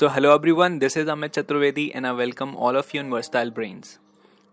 So hello everyone, this is Amit Chaturvedi and I welcome all of you in Versatile Brains.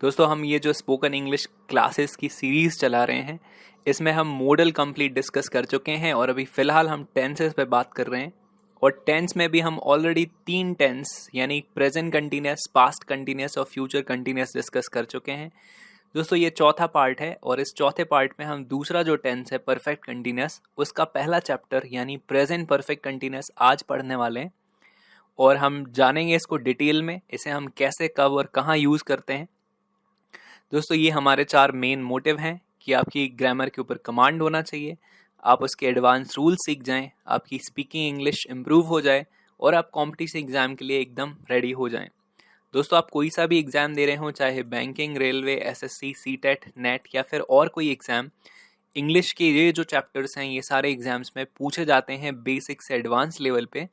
दोस्तों हम ये जो spoken English classes की series चला रहे हैं इसमें हम मॉडल कंप्लीट डिस्कस कर चुके हैं और अभी फ़िलहाल हम टेंसेस पे बात कर रहे हैं और टेंस में भी हम ऑलरेडी 3 टेंस यानी प्रेजेंट कंटिन्यूस, पास्ट कंटिन्यूस और फ्यूचर कंटिन्यूस डिस्कस कर चुके हैं। दोस्तों ये चौथा पार्ट है और इस चौथे पार्ट में हम दूसरा जो टेंस है परफेक्ट कंटिन्यूस उसका पहला चैप्टर यानी प्रेजेंट परफेक्ट कंटिन्यूस आज पढ़ने वाले हैं और हम जानेंगे इसको डिटेल में, इसे हम कैसे, कब और कहाँ यूज़ करते हैं। दोस्तों ये हमारे 4 मेन मोटिव हैं कि आपकी ग्रामर के ऊपर कमांड होना चाहिए, आप उसके एडवांस रूल सीख जाएं, आपकी स्पीकिंग इंग्लिश इम्प्रूव हो जाए और आप कॉम्पिटिशन एग्ज़ाम के लिए एकदम रेडी हो जाएं। दोस्तों आप कोई सा भी एग्ज़ाम दे रहे हो, चाहे banking, railway, SSC, CTET, net या फिर और कोई एग्ज़ाम, इंग्लिश के ये जो चैप्टर्स हैं ये सारे एग्ज़ाम्स में पूछे जाते हैं बेसिक से एडवांस लेवल पे,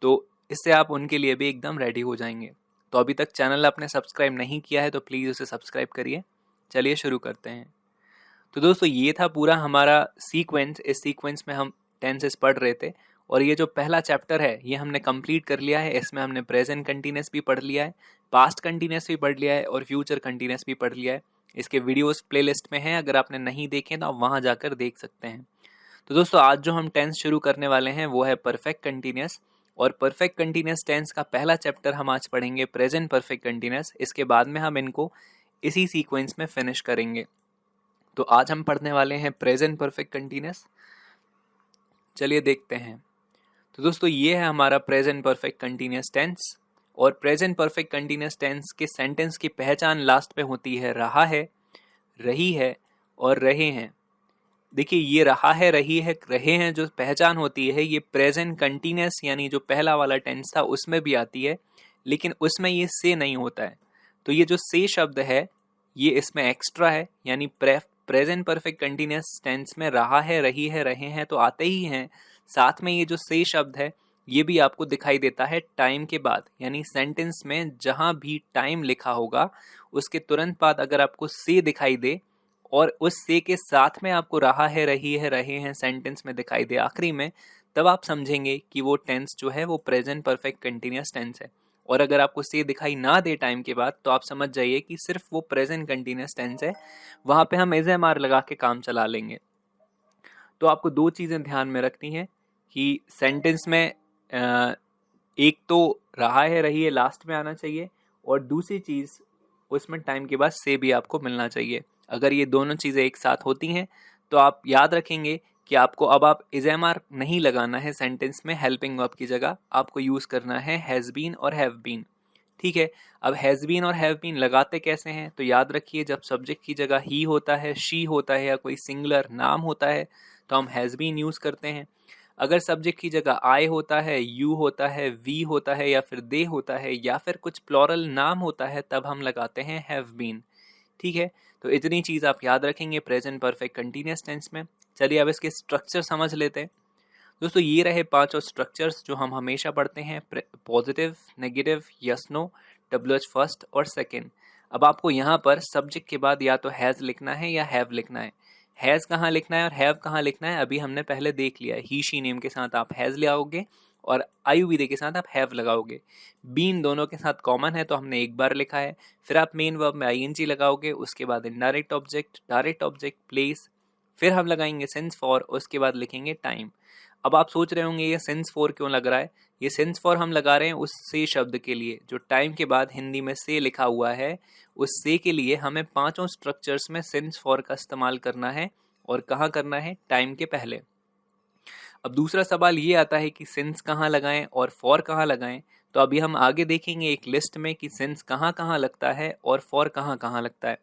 तो इससे आप उनके लिए भी एकदम रेडी हो जाएंगे। तो अभी तक चैनल आपने सब्सक्राइब नहीं किया है तो प्लीज़ उसे सब्सक्राइब करिए। चलिए शुरू करते हैं। तो दोस्तों ये था पूरा हमारा सीक्वेंस। इस सीक्वेंस में हम टेंसेस पढ़ रहे थे और ये जो पहला चैप्टर है ये हमने कंप्लीट कर लिया है। इसमें हमने प्रेजेंट कंटिन्यूस भी पढ़ लिया है, पास्ट कंटिन्यूस भी पढ़ लिया है और फ्यूचर कंटिन्यूस भी पढ़ लिया है। इसके वीडियोस प्लेलिस्ट में हैं, अगर आपने नहीं देखे तो आप वहाँ जाकर देख सकते हैं। तो दोस्तों आज जो हम टेंस शुरू करने वाले हैं वो है परफेक्ट कंटिन्यूस और परफेक्ट कंटिन्यूस टेंस का पहला चैप्टर हम आज पढ़ेंगे प्रेजेंट परफेक्ट कंटिन्यूस। इसके बाद में हम इनको इसी सीक्वेंस में फिनिश करेंगे। तो आज हम पढ़ने वाले हैं प्रेजेंट परफेक्ट कंटिन्यूस। चलिए देखते हैं। तो दोस्तों ये है हमारा प्रेजेंट परफेक्ट कंटिन्यूस टेंस और प्रेजेंट परफेक्ट कंटिन्यूस टेंस के सेंटेंस की पहचान लास्ट पे होती है रहा है, रही है और रहे हैं। देखिए ये रहा है, रही है, रहे हैं जो पहचान होती है ये प्रेजेंट कंटिन्यूस यानी जो पहला वाला टेंस था उसमें भी आती है, लेकिन उसमें ये से नहीं होता है। तो ये जो से शब्द है ये इसमें एक्स्ट्रा है, यानी प्रेजेंट परफेक्ट कंटिन्यूस टेंस में रहा है, रही है, रहे हैं तो आते ही हैं, साथ में ये जो से शब्द है ये भी आपको दिखाई देता है टाइम के बाद, यानी सेंटेंस में जहां भी टाइम लिखा होगा उसके तुरंत बाद अगर आपको से दिखाई दे और उस से के साथ में आपको रहा है, रही है, रहे हैं सेंटेंस में दिखाई दे आखिरी में, तब आप समझेंगे कि वो टेंस जो है वो प्रेजेंट परफेक्ट कंटिन्यूस टेंस है। और अगर आपको से दिखाई ना दे टाइम के बाद तो आप समझ जाइए कि सिर्फ वो प्रेजेंट कंटिन्यूस टेंस है, वहां पे हम एज एम आर लगा के काम चला लेंगे। तो आपको 2 चीजें ध्यान में रखनी है कि सेंटेंस में एक तो रहा है, रही है लास्ट में आना चाहिए और दूसरी चीज उसमें टाइम के बाद से भी आपको मिलना चाहिए। अगर ये दोनों चीज़ें एक साथ होती हैं तो आप याद रखेंगे कि आपको अब आप इज़-एम-आर नहीं लगाना है सेंटेंस में हेल्पिंग वर्ब की जगह, आपको यूज़ करना है हैज़ बीन और हैव बीन। ठीक है, अब हैज़ बीन और हैव बीन लगाते कैसे हैं, तो याद रखिए जब सब्जेक्ट की जगह ही होता है, शी होता है या कोई सिंगुलर नाम होता है तो हम हैज़ बीन यूज़ करते हैं। अगर सब्जेक्ट की जगह आई होता है, यू होता है, वी होता है या फिर दे होता है या फिर कुछ प्लूरल नाम होता है तब हम लगाते हैं हैव बीन। ठीक है, तो इतनी चीज़ आप याद रखेंगे प्रेजेंट परफेक्ट कंटिन्यूस टेंस में। चलिए अब इसके स्ट्रक्चर समझ लेते हैं। दोस्तों ये रहे 5 स्ट्रक्चर्स जो हम हमेशा पढ़ते हैं, positive, negative, yes no, WH first और सेकेंड। अब आपको यहाँ पर सब्जेक्ट के बाद या तो हैज़ लिखना है या हैव लिखना है। हैज़ कहाँ लिखना है और हैव कहाँ लिखना है अभी हमने पहले देख लिया है। ही शी नेम के साथ आप हैज़ ले आओगे और आयुर्वेद के साथ आप हैव लगाओगे। बीन दोनों के साथ कॉमन है तो हमने एक बार लिखा है। फिर आप मेन वर्ब में आईएनजी लगाओगे, उसके बाद indirect object, direct object, place, फिर हम लगाएंगे सिंस फॉर, उसके बाद लिखेंगे टाइम। अब आप सोच रहे होंगे ये सिंस फॉर क्यों लग रहा है। ये सिंस फॉर हम लगा रहे हैं उस से शब्द के लिए जो टाइम के बाद हिंदी में से लिखा हुआ है। उस से के लिए हमें 5 स्ट्रक्चर्स में सिंस फॉर का इस्तेमाल करना है और कहाँ करना है, टाइम के पहले। अब दूसरा सवाल ये आता है कि सिंस कहाँ लगाएं और फॉर कहाँ लगाएं। तो अभी हम आगे देखेंगे एक लिस्ट में कि सिंस कहाँ कहाँ लगता है और फॉर कहाँ कहाँ लगता है।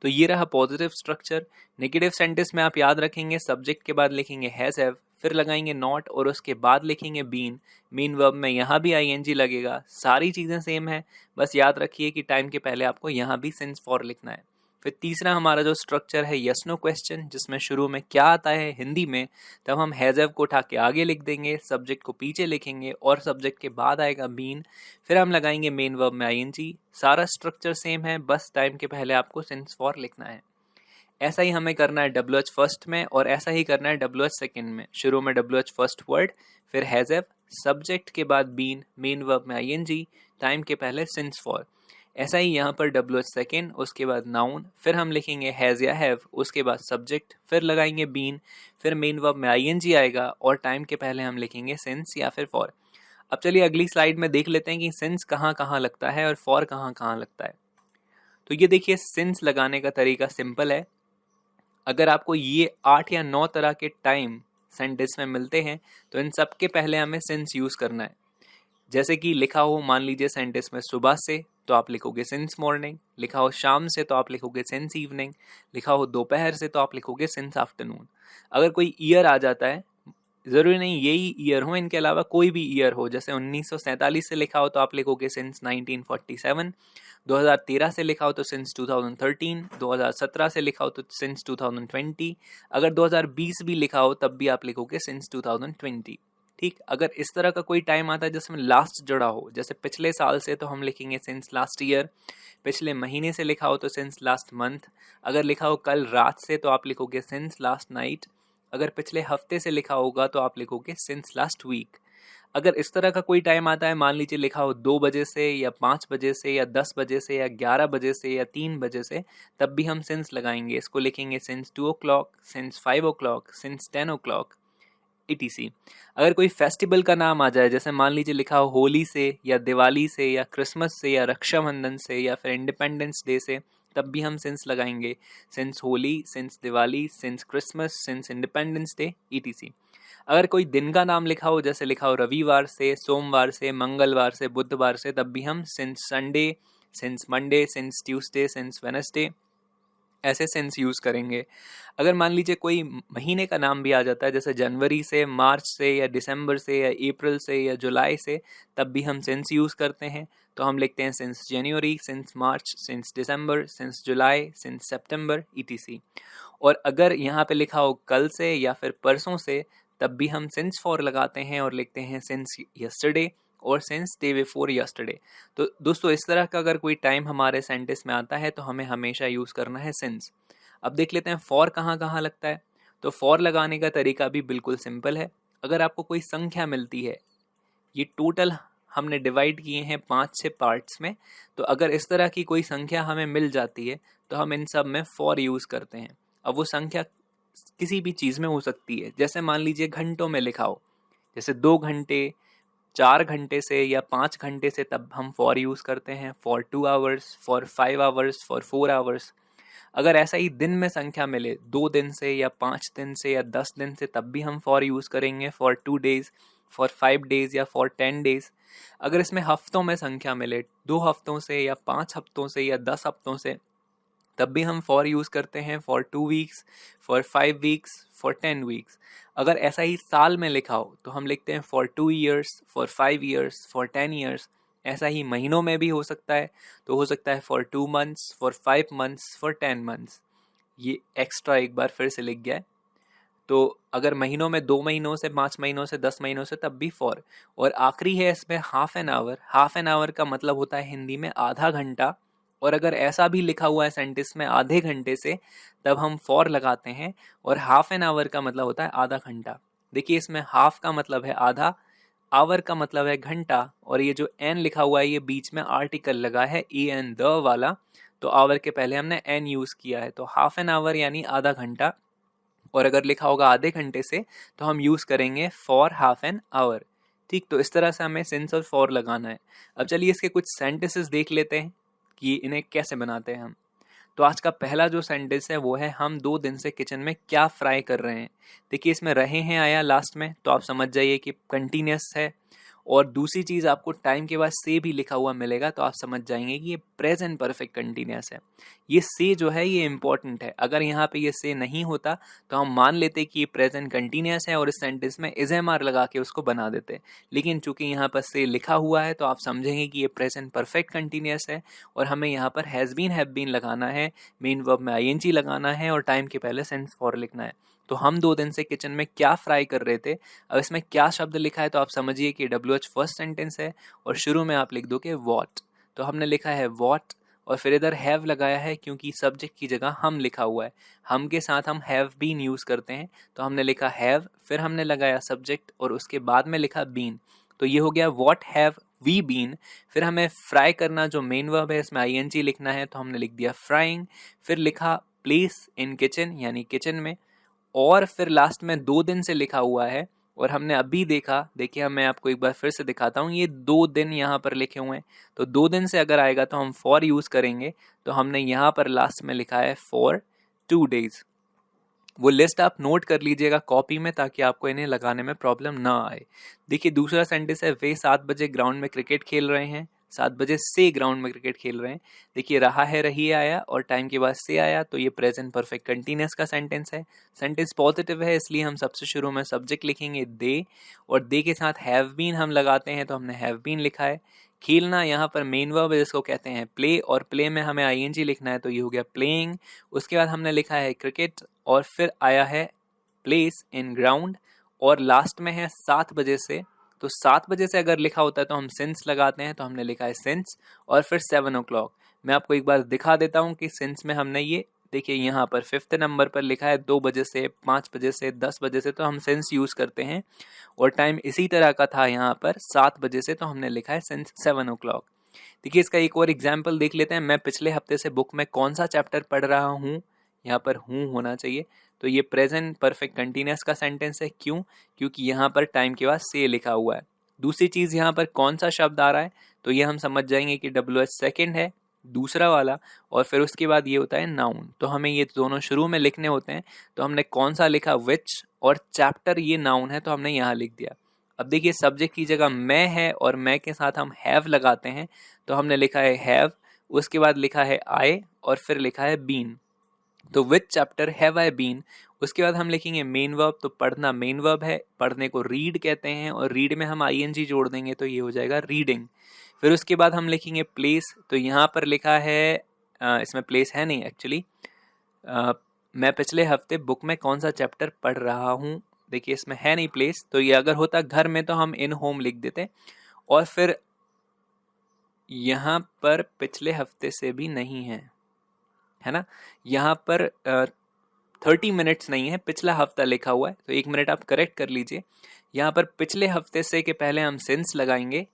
तो ये रहा पॉजिटिव स्ट्रक्चर। नेगेटिव सेंटेंस में आप याद रखेंगे सब्जेक्ट के बाद लिखेंगे हैज हैव, फिर लगाएंगे नॉट और उसके बाद लिखेंगे बीन। मेन वर्ब में यहाँ भी आईएनजी लगेगा। सारी चीज़ें सेम है, बस याद रखिए कि टाइम के पहले आपको यहाँ भी सिंस फॉर लिखना है। फिर तीसरा हमारा जो स्ट्रक्चर है यस नो क्वेश्चन, जिसमें शुरू में क्या आता है हिंदी में, तब हम हैज़ हैव को उठा के आगे लिख देंगे, सब्जेक्ट को पीछे लिखेंगे और सब्जेक्ट के बाद आएगा बीन, फिर हम लगाएंगे मेन वर्ब में आईएनजी। सारा स्ट्रक्चर सेम है, बस टाइम के पहले आपको सिंस फॉर लिखना है। ऐसा ही हमें करना है WH फर्स्ट में और ऐसा ही करना है WH सेकंड में। शुरू में WH फर्स्ट वर्ड, फिर हैज हैव, सब्जेक्ट के बाद बीन, मेन वर्ब में ING, टाइम के पहले सिंस फॉर। ऐसा ही यहाँ पर WH सेकंड, उसके बाद नाउन, फिर हम लिखेंगे हैज या हैव, उसके बाद सब्जेक्ट, फिर लगाएंगे बीन, फिर मेन वर्ब में ING आएगा और टाइम के पहले हम लिखेंगे सिंस या फिर फॉर। अब चलिए अगली स्लाइड में देख लेते हैं कि सिंस कहाँ कहाँ लगता है और फॉर कहाँ कहाँ लगता है। तो ये देखिए, सिंस लगाने का तरीका सिंपल है। अगर आपको ये 8 या 9 तरह के टाइम सेंटेंस में मिलते हैं तो इन सब के पहले हमें सिंस यूज करना है। जैसे कि लिखा हो मान लीजिए सेंटेंस में सुबह से, तो आप लिखोगे सिंस मॉर्निंग, लिखा हो शाम से तो आप लिखोगे सिंस इवनिंग, लिखा हो दोपहर से तो आप लिखोगे सिंस आफ्टरनून। अगर कोई ईयर आ जाता है, जरूरी नहीं यही ईयर हो, इनके अलावा कोई भी ईयर हो, जैसे 1947 से लिखा हो तो आप लिखोगे सिंस 1947, 2013 से लिखा हो तो सिंस 2013, 2017 से लिखा हो तो सिंस 2020, अगर 2020 भी लिखा हो तब भी आप लिखोगे सिंस 2020। ठीक, अगर इस तरह का कोई टाइम आता है जिसमें लास्ट जुड़ा हो, जैसे पिछले साल से तो हम लिखेंगे सिंस लास्ट ईयर, पिछले महीने से लिखा हो तो सिंस लास्ट मंथ, अगर लिखा हो कल रात से तो आप लिखोगे सिंस लास्ट नाइट, अगर पिछले हफ्ते से लिखा होगा तो आप लिखोगे सिंस लास्ट वीक। अगर इस तरह का कोई टाइम आता है, मान लीजिए लिखा हो 2 बजे से या 5 बजे से या 10 बजे से या 11 बजे से या 3 बजे से, तब भी हम सिंस लगाएंगे। इसको लिखेंगे since 2 o'clock, since 5 o'clock, since 10 o'clock, etc। अगर कोई फेस्टिवल का नाम आ जाए, जैसे मान लीजिए लिखा हो होली से या दिवाली से या क्रिसमस से या रक्षाबंधन से या फिर इंडिपेंडेंस डे से, तब भी हम सिंस लगाएंगे। Since Holi, since Diwali, since Christmas, since independence day, etc। अगर कोई दिन का नाम लिखा हो, जैसे लिखा हो रविवार से, सोमवार से, मंगलवार से, बुधवार से, तब भी हम since Sunday, since Monday, since Tuesday, since Wednesday ऐसे सिंस यूज करेंगे। अगर मान लीजिए कोई महीने का नाम भी आ जाता है, जैसे जनवरी से, मार्च से या दिसंबर से या अप्रैल से या जुलाई से, तब भी हम सिंस यूज करते हैं। तो हम लिखते हैं since January, since March, since December, since July, since September, etc। और अगर यहाँ पे लिखा हो कल से या फिर परसों से, तब भी हम सिंस फॉर लगाते हैं और लिखते हैं सिंस यस्टरडे और सिंस डे बिफोर यस्टरडे। तो दोस्तों, इस तरह का अगर कोई टाइम हमारे सेंटेंस में आता है तो हमें हमेशा यूज करना है सिंस। अब देख लेते हैं फॉर कहाँ कहाँ लगता है। तो फॉर लगाने का तरीका भी बिल्कुल सिंपल है। अगर आपको कोई संख्या मिलती है, ये टोटल हमने डिवाइड किए हैं 5-6 पार्ट्स में, तो अगर इस तरह की कोई संख्या हमें मिल जाती है तो हम इन सब में फॉर यूज करते हैं। अब वो संख्या किसी भी चीज में हो सकती है, जैसे मान लीजिए घंटों में लिखा हो, जैसे 2 घंटे, 4 घंटे से या 5 घंटे से, तब हम फॉर यूज करते हैं। For 2 hours, for 5 hours, for 4 hours. अगर ऐसा ही दिन में संख्या मिले, 2 दिन से या 5 दिन से या 10 दिन से, तब भी हम फॉर यूज करेंगे। फॉर 2 डेज, फॉर 5 डेज या फॉर 10 डेज। अगर इसमें हफ्तों में संख्या मिले, 2 हफ्तों से या 5 हफ्तों से या 10 हफ्तों से, तब भी हम फॉर यूज करते हैं। For 2 weeks, for 5 weeks, for 10 weeks. अगर ऐसा ही साल में लिखा हो तो हम लिखते हैं for 2 years, for 5 years, for 10 years. ऐसा ही महीनों में भी हो सकता है, तो हो सकता है for 2 months, for 5 months, for 10 months. ये एक्स्ट्रा एक बार फिर से लिख गया है। तो अगर महीनों में 2 महीनों से, 5 महीनों से, 10 महीनों से, तब भी फॉर। और आखिरी है इसमें half an hour. Half an hour का मतलब होता है हिंदी में आधा घंटा, और अगर ऐसा भी लिखा हुआ है सेंटेंस में आधे घंटे से, तब हम फॉर लगाते हैं। और हाफ एन आवर का मतलब होता है आधा घंटा। देखिए, इसमें हाफ का मतलब है आधा, आवर का मतलब है घंटा, और ये जो एन लिखा हुआ है ये बीच में आर्टिकल लगा है ए एन द वाला, तो आवर के पहले हमने एन यूज किया है। तो हाफ एन आवर यानी आधा घंटा, और अगर लिखा होगा आधे घंटे से तो हम यूज करेंगे फॉर हाफ एन आवर। ठीक, तो इस तरह से हमें सिंस और फॉर लगाना है। अब चलिए इसके कुछ सेंटेंसेस देख लेते हैं कि इन्हें कैसे बनाते हैं हम। तो आज का पहला जो सेंटेंस है वो है, हम 2 दिन से किचन में क्या फ्राई कर रहे हैं। देखिए, इसमें रहे हैं आया लास्ट में, तो आप समझ जाइए कि कंटिन्यूस है। और दूसरी चीज, आपको टाइम के बाद से भी लिखा हुआ मिलेगा, तो आप समझ जाएंगे कि ये प्रेजेंट परफेक्ट कंटिन्यूस है। ये से जो है ये इंपॉर्टेंट है। अगर यहाँ पे ये से नहीं होता तो हम मान लेते कि ये प्रेजेंट कंटिन्यूस है और इस सेंटेंस में इज एम आर लगा के उसको बना देते। लेकिन चूंकि यहाँ पर से लिखा हुआ है तो आप समझेंगे कि ये प्रेजेंट परफेक्ट कंटिन्यूस है, और हमें यहाँ पर हैज बीन, हैव बीन लगाना है, मेन वर्ब में ING लगाना है, और टाइम के पहले सिंस फॉर लिखना है। तो हम 2 दिन से किचन में क्या फ्राई कर रहे थे। अब इसमें क्या शब्द लिखा है तो आप समझिए कि WH फर्स्ट सेंटेंस है, और शुरू में आप लिख दोगे वॉट। तो हमने लिखा है वॉट, और फिर इधर हैव लगाया है क्योंकि सब्जेक्ट की जगह हम लिखा हुआ है, हम के साथ हम हैव बीन यूज़ करते हैं, तो हमने लिखा हैव, फिर हमने लगाया सब्जेक्ट और उसके बाद में लिखा बीन। तो ये हो गया व्हाट हैव वी बीन। फिर हमें फ्राई करना जो मेन वर्ब है, इसमें आईएनजी लिखना है, तो हमने लिख दिया फ्राइंग। फिर लिखा प्लेस इन किचन, यानी किचन में। और फिर लास्ट में 2 दिन से लिखा हुआ है और हमने अभी देखा, देखिए मैं आपको एक बार फिर से दिखाता हूँ, ये 2 दिन यहाँ पर लिखे हुए हैं। तो 2 दिन से अगर आएगा तो हम फॉर यूज़ करेंगे, तो हमने यहाँ पर लास्ट में लिखा है फॉर 2 days। वो लिस्ट आप नोट कर लीजिएगा कॉपी में, ताकि आपको इन्हें लगाने में प्रॉब्लम ना आए। देखिए दूसरा सेंटेंस है, वे 7 बजे ग्राउंड में क्रिकेट खेल रहे हैं। 7 बजे से ग्राउंड में क्रिकेट खेल रहे हैं। देखिए रहा है, रही आया और टाइम के बाद से आया, तो ये प्रेजेंट परफेक्ट कंटिन्यूअस का सेंटेंस है। सेंटेंस पॉजिटिव है, इसलिए हम सबसे शुरू में सब्जेक्ट लिखेंगे दे, और दे के साथ हैव बीन हम लगाते हैं, तो हमने हैव बीन लिखा है। खेलना यहाँ पर मेन वर्ब है जिसको कहते हैं प्ले, और प्ले में हमें आईएनजी लिखना है, तो ये हो गया प्लेइंग। उसके बाद हमने लिखा है क्रिकेट, और फिर आया है प्लेस इन ग्राउंड, और लास्ट में है 7 बजे से। तो 7 बजे से अगर लिखा होता है तो हम सिंस लगाते हैं, तो हमने लिखा है सिंस, और फिर 7 o'clock। मैं आपको एक बार दिखा देता हूँ कि सिंस में हमने ये देखिए यहाँ पर 5th नंबर पर लिखा है 2 बजे से, 5 बजे से, 10 बजे से, तो हम सिंस यूज़ करते हैं। और टाइम इसी तरह का था यहाँ पर 7 बजे से, तो हमने लिखा है सिंस 7 o'clock। देखिए इसका एक और एग्जाम्पल देख लेते हैं। मैं पिछले हफ्ते से बुक में कौन सा चैप्टर पढ़ रहा हूँ, यहाँ पर हूँ होना चाहिए। तो ये प्रेजेंट परफेक्ट कंटिन्यूअस का सेंटेंस है। क्यों? क्योंकि यहाँ पर टाइम के बाद से लिखा हुआ है। दूसरी चीज़ यहाँ पर कौन सा शब्द आ रहा है, तो ये हम समझ जाएंगे कि WH सेकेंड है, दूसरा वाला, और फिर उसके बाद ये होता है नाउन। तो हमें ये दोनों शुरू में लिखने होते हैं। तो हमने कौन सा लिखा, विच, और चैप्टर ये नाउन है, तो हमने यहाँ लिख दिया। अब देखिए सब्जेक्ट की जगह मैं है और मैं के साथ हम हैव लगाते हैं, तो हमने लिखा है हैव, उसके बाद लिखा है आई, और फिर लिखा है बीन। तो which chapter have I been. उसके बाद हम लिखेंगे मेन वर्ब, तो पढ़ना मेन वर्ब है, पढ़ने को रीड कहते हैं, और रीड में हम आईएनजी जोड़ देंगे, तो ये हो जाएगा रीडिंग। फिर उसके बाद हम लिखेंगे प्लेस, तो यहाँ पर लिखा है इसमें प्लेस है नहीं एक्चुअली। मैं पिछले हफ्ते बुक में कौन सा चैप्टर पढ़ रहा हूँ, देखिए इसमें है नहीं प्लेस, तो ये अगर होता घर में तो हम इन होम लिख देते। और फिर यहाँ पर पिछले हफ्ते से भी नहीं है ना, यहाँ पर 30 मिनट्स नहीं है, पिछला हफ्ता लिखा हुआ है, तो 1 मिनट आप करेक्ट कर लीजिए। यहाँ पर पिछले हफ्ते से के पहले हम सिंस लगाएंगे,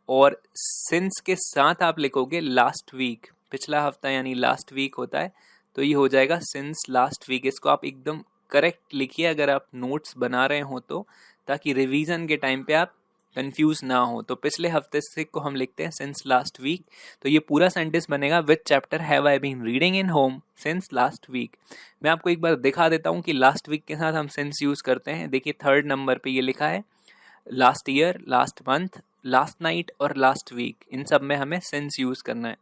और सिंस के साथ आप लिखोगे लास्ट वीक। पिछला हफ्ता यानी लास्ट वीक होता है, तो ये हो जाएगा सिंस लास्ट वीक। इसको आप एकदम करेक्ट लिखिए अगर आप नोट्स बना रहे हो तो, ताकि रिवीजन के टाइम पे आप कंफ्यूज ना हो। तो पिछले हफ्ते से को हम लिखते हैं सिंस लास्ट वीक। तो ये पूरा सेंटेंस बनेगा, which chapter have I been reading in home since last week. मैं आपको एक बार दिखा देता हूँ कि लास्ट वीक के साथ हम सिंस यूज करते हैं। देखिए 3rd नंबर पे ये लिखा है last year, last month, last night और लास्ट वीक। इन सब में हमें सिंस यूज करना है।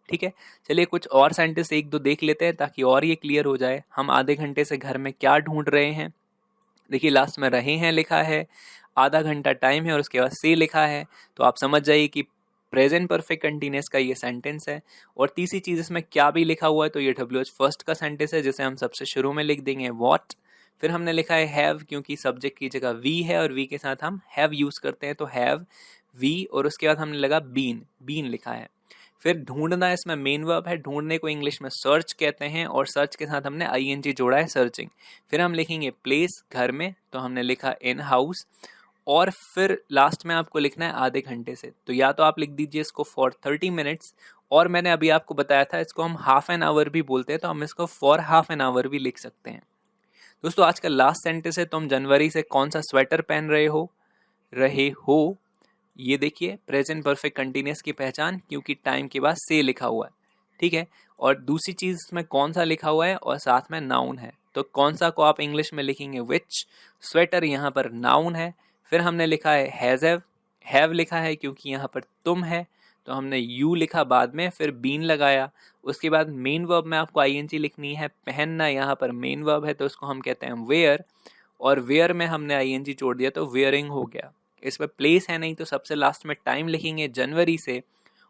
ठीक है, चलिए कुछ और सेंटेंस 1-2 देख लेते हैं ताकि और ये क्लियर हो जाए। हम आधे घंटे से घर में क्या ढूंढ रहे हैं, देखिए लास्ट में रहे हैं लिखा है, आधा घंटा टाइम है और उसके बाद से लिखा है, तो आप समझ जाइए कि प्रेजेंट परफेक्ट कंटिन्यूअस का ये सेंटेंस है। और तीसरी चीज इसमें क्या भी लिखा हुआ है, तो ये WH फर्स्ट का सेंटेंस है, जिसे हम सबसे शुरू में लिख देंगे व्हाट। फिर हमने लिखा है हैव, क्योंकि सब्जेक्ट की जगह वी है और वी के साथ हम हैव यूज करते हैं, तो हैव वी, और उसके बाद हमने लगा बीन, बीन लिखा है। फिर ढूंढना, इसमें मेन वर्ब है, ढूंढने को इंग्लिश में सर्च कहते हैं, और सर्च के साथ हमने आईएनजी जोड़ा है, सर्चिंग। फिर हम लिखेंगे प्लेस, घर में, तो हमने लिखा इन हाउस। और फिर लास्ट में आपको लिखना है आधे घंटे से, तो या तो आप लिख दीजिए इसको फॉर 30 मिनट्स, और मैंने अभी आपको बताया था इसको हम हाफ एन आवर भी बोलते हैं, तो हम इसको फॉर हाफ एन आवर भी लिख सकते हैं। दोस्तों आज का लास्ट सेंटेंस है, तुम जनवरी से कौन सा स्वेटर पहन रहे हो। ये देखिए प्रेजेंट परफेक्ट कंटिन्यूअस की पहचान, क्योंकि टाइम के बाद से लिखा हुआ है। ठीक है, और दूसरी चीज में कौन सा लिखा हुआ है और साथ में नाउन है, तो कौन सा को आप इंग्लिश में लिखेंगे विच। स्वेटर यहाँ पर नाउन है। फिर हमने लिखा है हैव लिखा है क्योंकि यहाँ पर तुम है, तो हमने यू लिखा बाद में, फिर बीन लगाया। उसके बाद मेन वर्ब में आपको आईएनजी लिखनी है, पहनना यहाँ पर मेन वर्ब है, तो उसको हम कहते हैं वेयर, और वेयर में हमने आईएनजी जोड़ दिया, तो वेयरिंग हो गया। इसमें प्लेस है नहीं, तो सबसे लास्ट में टाइम लिखेंगे जनवरी से,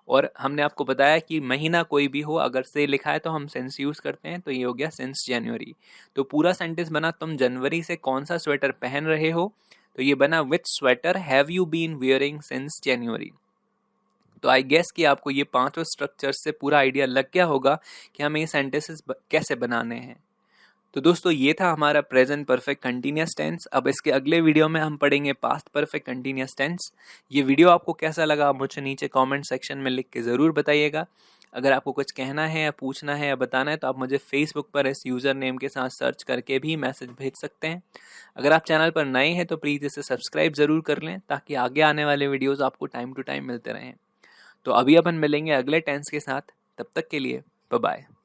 और हमने आपको बताया कि महीना कोई भी हो, अगर से लिखा है तो हम सिंस यूज करते हैं, तो ये हो गया सिंस जनवरी। तो पूरा सेंटेंस बना, तुम जनवरी से कौन सा स्वेटर पहन रहे हो, तो ये बना which sweater have you been wearing since January. तो आई गेस कि आपको ये 5 स्ट्रक्चर से पूरा आइडिया लग गया होगा कि हमें ये सेंटेंसेस कैसे बनाने हैं। तो दोस्तों ये था हमारा प्रेजेंट परफेक्ट कंटिन्यूअस टेंस। अब इसके अगले वीडियो में हम पढ़ेंगे पास्ट परफेक्ट कंटिन्यूअस टेंस। ये वीडियो आपको कैसा लगा आप मुझे नीचे कमेंट सेक्शन में लिख के ज़रूर बताइएगा। अगर आपको कुछ कहना है या पूछना है या बताना है तो आप मुझे फेसबुक पर इस यूज़र नेम के साथ सर्च करके भी मैसेज भेज सकते हैं। अगर आप चैनल पर नए हैं तो प्लीज़ इसे सब्सक्राइब ज़रूर कर लें ताकि आगे आने वाले वीडियोज़ आपको टाइम टू टाइम मिलते रहें। तो अभी अपन मिलेंगे अगले टेंस के साथ, तब तक के लिए बाय बाय।